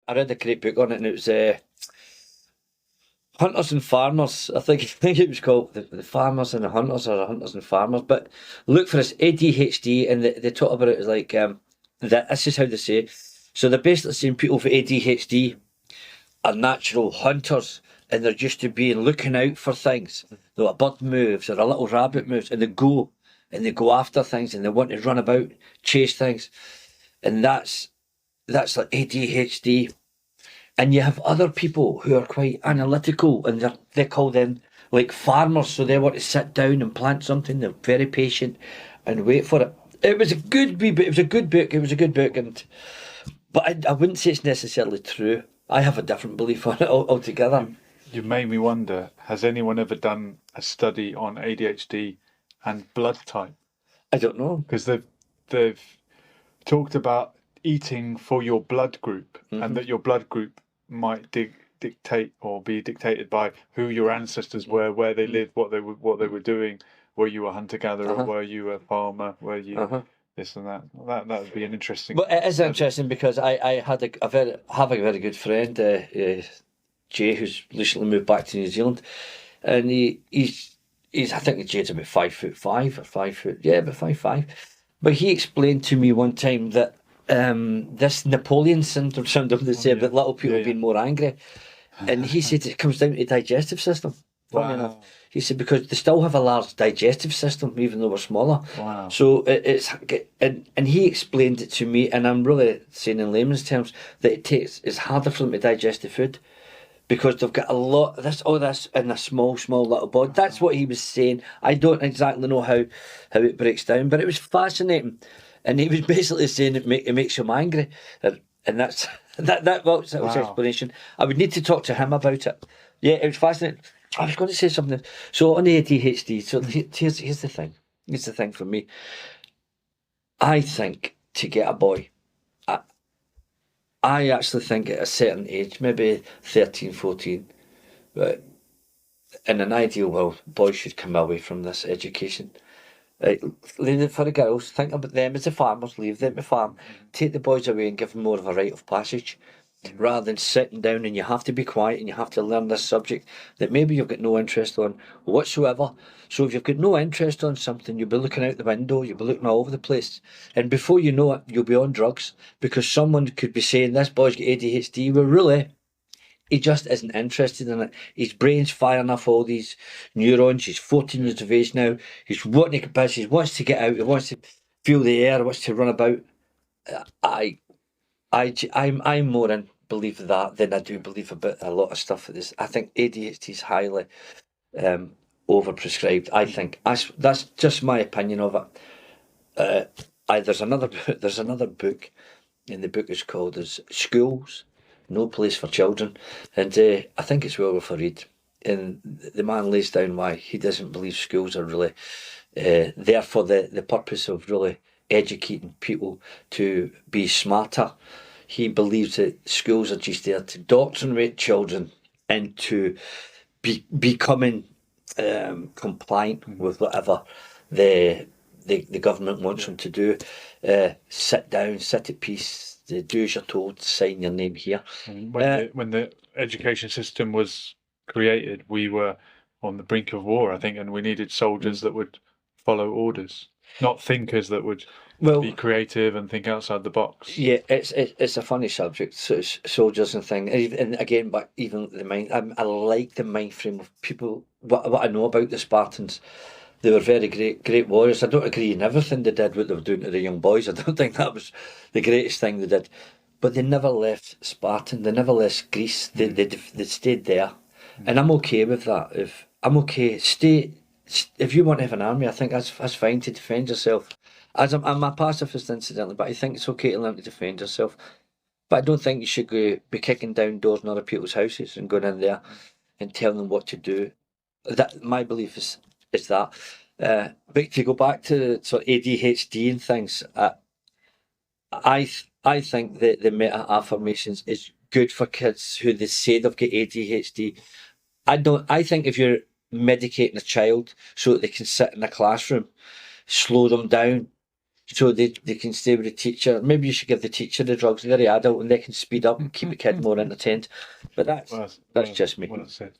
I read a great book on it, and it was Hunters and Farmers. I think it was called the Farmers and the Hunters, or the Hunters and Farmers. But look for this ADHD, and they talk about it as like that. This is how they say it. So they're basically saying people with ADHD are natural hunters, and they're used to being looking out for things. So a bird moves or a little rabbit moves, and they go after things, and they want to run about, chase things, and that's like ADHD. And you have other people who are quite analytical, and they call them like farmers. So they want to sit down and plant something. They're very patient and wait for it. It was a good wee bit. It was a good book. It was a good book, but I wouldn't say it's necessarily true. I have a different belief on it altogether. You made me wonder, has anyone ever done a study on ADHD and blood type? I don't know. Because they've talked about eating for your blood group, and that your blood group might dictate or be dictated by who your ancestors were, where they lived, what they were doing. Were you a hunter gatherer? Were you a farmer? Were you this and that? That would be an interesting. But it is interesting because I have a very good friend, Jay, who's recently moved back to New Zealand, and he's I think Jay's about 5'5" or 5 foot, yeah, about 5'5". But he explained to me one time that this Napoleon syndrome, they say about little people being more angry, and he said it comes down to the digestive system. Funny enough, he said because they still have a large digestive system even though we're smaller. Wow. So it's and he explained it to me, and I'm really saying in layman's terms that it's harder for them to digest the food, because they've got a lot of this in a small little body. That's what he was saying. I don't exactly know how it breaks down, but it was fascinating. And he was basically saying it makes him angry, and that's that was his explanation. I would need to talk to him about it. Yeah, it was fascinating. I was going to say something. So on the ADHD, so here's the thing. Here's the thing for me. I think to get a boy, I actually think at a certain age, maybe 13, 14, but in an ideal world, boys should come away from this education. Leave it for the girls, think about them as the farmers, leave them to farm, take the boys away and give them more of a rite of passage, rather than sitting down and you have to be quiet and you have to learn this subject that maybe you've got no interest on whatsoever. So if you've got no interest on something, you'll be looking out the window, you'll be looking all over the place, and before you know it, you'll be on drugs, because someone could be saying this boy's got ADHD, well really he just isn't interested in it. His brain's firing off all these neurons. He's 14 years of age now. He's wanting to get busy. He wants to get out. He wants to feel the air. He wants to run about. I'm more in belief of that than I do believe about a lot of stuff. I think ADHD is highly overprescribed. I think that's just my opinion of it. There's another book, and the book is called as Schools, No Place for Children, and I think it's well worth a read. And the man lays down why he doesn't believe schools are really there for the purpose of really educating people to be smarter. He believes that schools are just there to doctrinate children into becoming compliant with whatever the government wants them to do. Sit down, sit at peace. Do as you're told, sign your name here. When the education system was created, we were on the brink of war, I think, and we needed soldiers that would follow orders, not thinkers that would be creative and think outside the box. Yeah, it's a funny subject, so it's soldiers and things, and again, but even the mind. I like the mind frame of people. What I know about the Spartans. They were very great warriors. I don't agree in everything they did, what they were doing to the young boys. I don't think that was the greatest thing they did. But they never left Spartan. They never left Greece. They stayed there. And I'm okay with that. If you want to have an army, I think that's fine to defend yourself. I'm a pacifist, incidentally, but I think it's okay to learn to defend yourself. But I don't think you should be kicking down doors in other people's houses and going in there and telling them what to do. That my belief is that. But to go back to sort of ADHD and things, I think that the meta affirmations is good for kids who they say they've got ADHD. I think if you're medicating a child so that they can sit in a classroom, slow them down, so they can stay with the teacher. Maybe you should give the teacher the drugs. They're the adult and they can speed up and keep the kid more entertained. But that's just me. Well said.